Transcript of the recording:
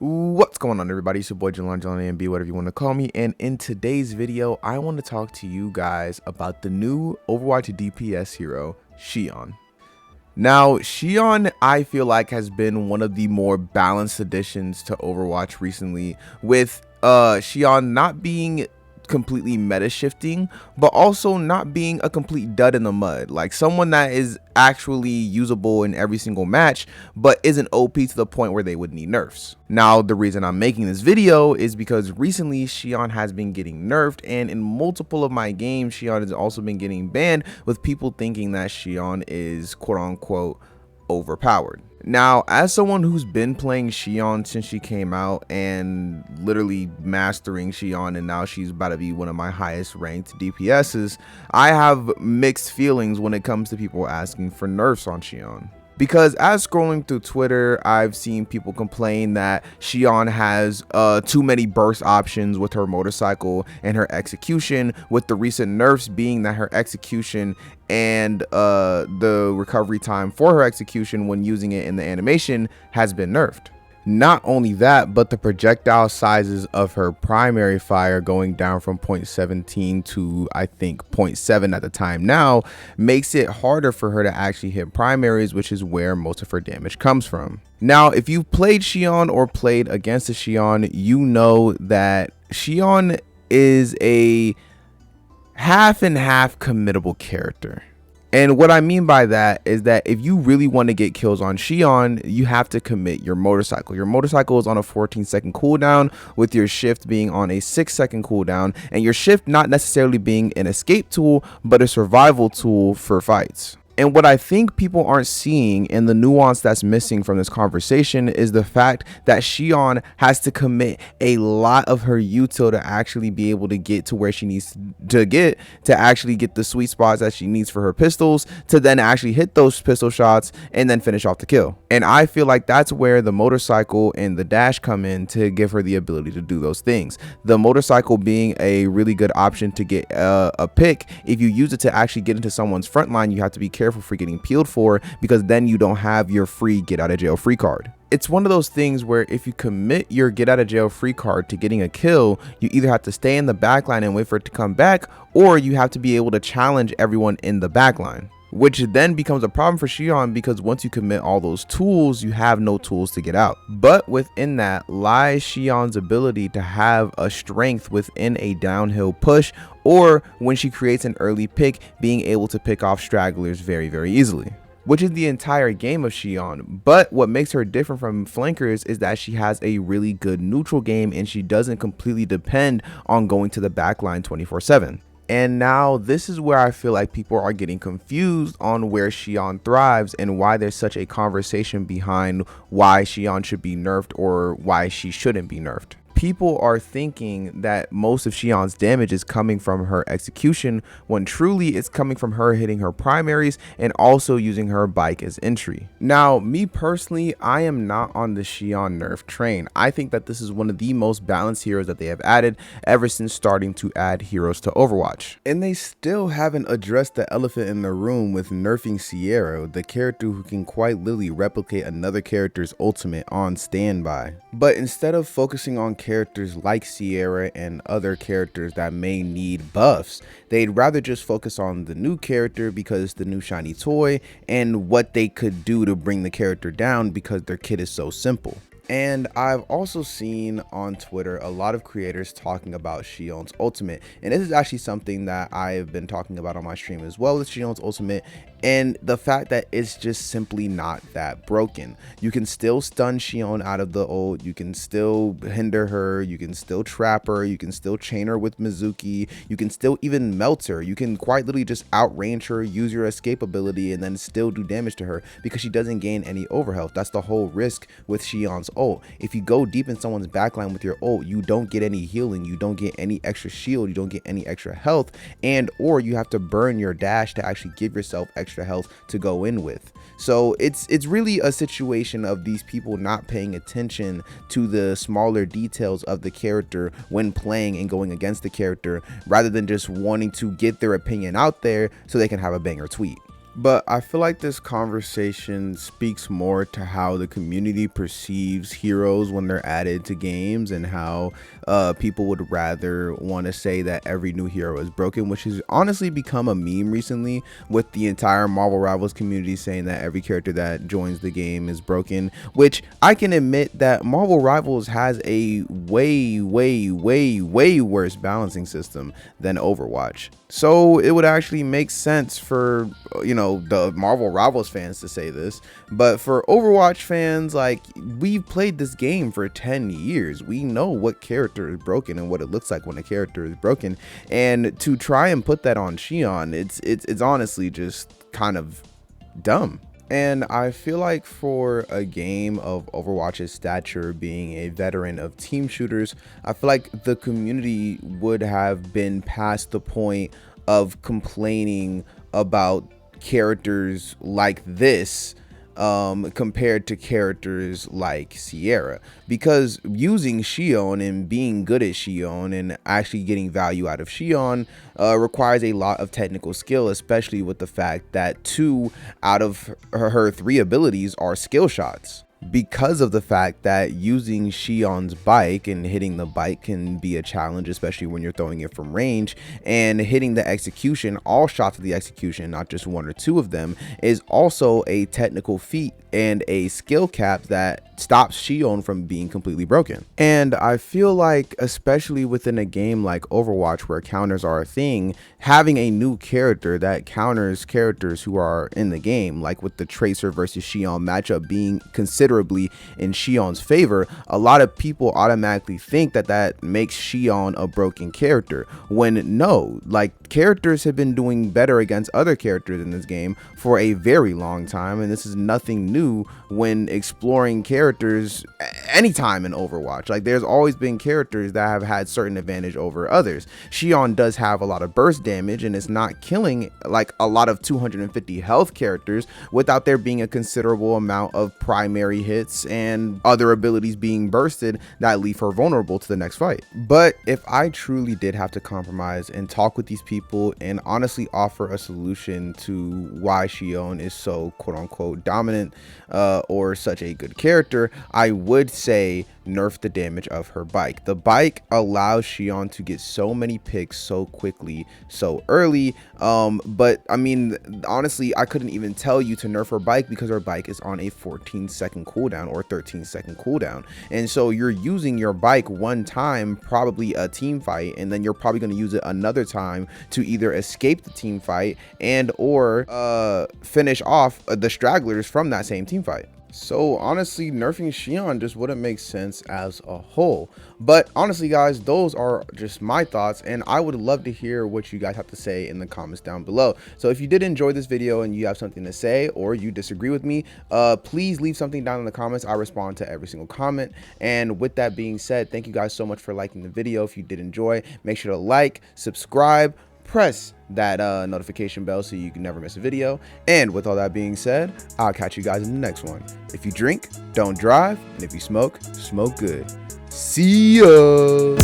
What's going on, everybody? It's your boy Jelon AMB, whatever you want to call me. And in today's video, I want to talk to you guys about the new Overwatch DPS hero, Shion. Now, Shion, I feel like, has been one of the more balanced additions to Overwatch recently, with Shion not being completely meta shifting, but also not being a complete dud in the mud, like someone that is actually usable in every single match but isn't OP to the point where they would need nerfs. Now, the reason I'm making this video is because recently Shion has been getting nerfed, and in multiple of my games Shion has also been getting banned, with people thinking that Shion is quote-unquote overpowered. Now, as someone who's been playing Shion since she came out and literally mastering Shion, and now she's about to be one of my highest ranked DPSs, I have mixed feelings when it comes to people asking for nerfs on Shion. Because as scrolling through Twitter, I've seen people complain that Shion has too many burst options with her motorcycle and her execution, with the recent nerfs being that her execution and the recovery time for her execution when using it in the animation has been nerfed. Not only that, but the projectile sizes of her primary fire going down from 0.17 to I think 0.7 at the time now makes it harder for her to actually hit primaries, which is where most of her damage comes from. Now, if you've played Shion or played against a Shion, you know that Shion is a half and half committable character. And what I mean by that is that if you really want to get kills on Shion, you have to commit your motorcycle. Your motorcycle is on a 14-second cooldown, with your shift being on a 6-second cooldown, and your shift not necessarily being an escape tool, but a survival tool for fights. And what I think people aren't seeing, and the nuance that's missing from this conversation, is the fact that Shion has to commit a lot of her util to actually be able to get to where she needs to get, to actually get the sweet spots that she needs for her pistols, to then actually hit those pistol shots and then finish off the kill. And I feel like that's where the motorcycle and the dash come in to give her the ability to do those things. The motorcycle being a really good option to get a pick. If you use it to actually get into someone's front line, you have to be careful for getting peeled for, because then you don't have your free get out of jail free card. It's one of those things where if you commit your get out of jail free card to getting a kill, you either have to stay in the backline and wait for it to come back, or you have to be able to challenge everyone in the backline, which then becomes a problem for Shion, because once you commit all those tools, you have no tools to get out. But within that lies Shion's ability to have a strength within a downhill push, or when she creates an early pick, being able to pick off stragglers very, very easily, which is the entire game of Shion. But what makes her different from flankers is that she has a really good neutral game, and she doesn't completely depend on going to the backline 24/7. And now this is where I feel like people are getting confused on where Shion thrives, and why there's such a conversation behind why Shion should be nerfed or why she shouldn't be nerfed. People are thinking that most of Shion's damage is coming from her execution, when truly it's coming from her hitting her primaries and also using her bike as entry. Now, me personally, I am not on the Shion nerf train. I think that this is one of the most balanced heroes that they have added ever since starting to add heroes to Overwatch. And they still haven't addressed the elephant in the room with nerfing Sierra, the character who can quite literally replicate another character's ultimate on standby. But instead of focusing on characters like Sierra and other characters that may need buffs, they'd rather just focus on the new character because it's the new shiny toy, and what they could do to bring the character down because their kit is so simple. And I've also seen on Twitter a lot of creators talking about Shion's ultimate, and this is actually something that I have been talking about on my stream as well, with Shion's ultimate, and the fact that it's just simply not that broken. You can still stun Shion out of the ult, you can still hinder her, you can still trap her, you can still chain her with Mizuki, you can still even melt her, you can quite literally just outrange her, use your escape ability, and then still do damage to her because she doesn't gain any overhealth. That's the whole risk with Shion's ult. If you go deep in someone's backline with your ult, you don't get any healing, you don't get any extra shield, you don't get any extra health, and or you have to burn your dash to actually give yourself extra health to go in with. So it's really a situation of these people not paying attention to the smaller details of the character when playing and going against the character, rather than just wanting to get their opinion out there so they can have a banger tweet. But I feel like this conversation speaks more to how the community perceives heroes when they're added to games, and how people would rather want to say that every new hero is broken, which has honestly become a meme recently, with the entire Marvel Rivals community saying that every character that joins the game is broken, which I can admit that Marvel Rivals has a way worse balancing system than Overwatch. So it would actually make sense for, you know, the Marvel Rivals fans to say this, but for Overwatch fans, like, we've played this game for 10 years. We know what character is broken and what it looks like when a character is broken, and to try and put that on Shion, it's honestly just kind of dumb. And I feel like for a game of Overwatch's stature, being a veteran of team shooters, I feel like the community would have been past the point of complaining about characters like this compared to characters like Sierra, because using Shion and being good at Shion and actually getting value out of Shion requires a lot of technical skill, especially with the fact that 2 out of her 3 abilities are skill shots. Because of the fact that using Shion's bike and hitting the bike can be a challenge, especially when you're throwing it from range, and hitting the execution, all shots of the execution, not just 1 or 2 of them, is also a technical feat and a skill cap that stops Shion from being completely broken. And I feel like, especially within a game like Overwatch where counters are a thing, having a new character that counters characters who are in the game, like with the Tracer versus Shion matchup being considerably in Shion's favor, a lot of people automatically think that that makes Shion a broken character, when no, like, characters have been doing better against other characters in this game for a very long time, and this is nothing new when exploring characters anytime in Overwatch. Like, there's always been characters that have had certain advantage over others. Shion does have a lot of burst damage, and it's not killing like a lot of 250 health characters without there being a considerable amount of primary hits and other abilities being bursted that leave her vulnerable to the next fight. But if I truly did have to compromise and talk with these people and honestly offer a solution to why Shion is so quote-unquote dominant or such a good character, I would say nerf the damage of her bike. The bike allows Shion to get so many picks so quickly, so early, but I mean, honestly, I couldn't even tell you to nerf her bike because her bike is on a 14-second cooldown or 13-second cooldown, and so you're using your bike one time, probably a team fight, and then you're probably going to use it another time to either escape the team fight and or finish off the stragglers from that same team fight. So honestly, nerfing Shion just wouldn't make sense as a whole. But honestly, guys, those are just my thoughts, and I would love to hear what you guys have to say in the comments down below. So if you did enjoy this video and you have something to say, or you disagree with me, please leave something down in the comments. I respond to every single comment. And with that being said, thank you guys so much for liking the video. If you did enjoy, make sure to like, subscribe, press that notification bell so you can never miss a video. And with all that being said, I'll catch you guys in the next one. If you drink, don't drive, and if you smoke, smoke good. See ya.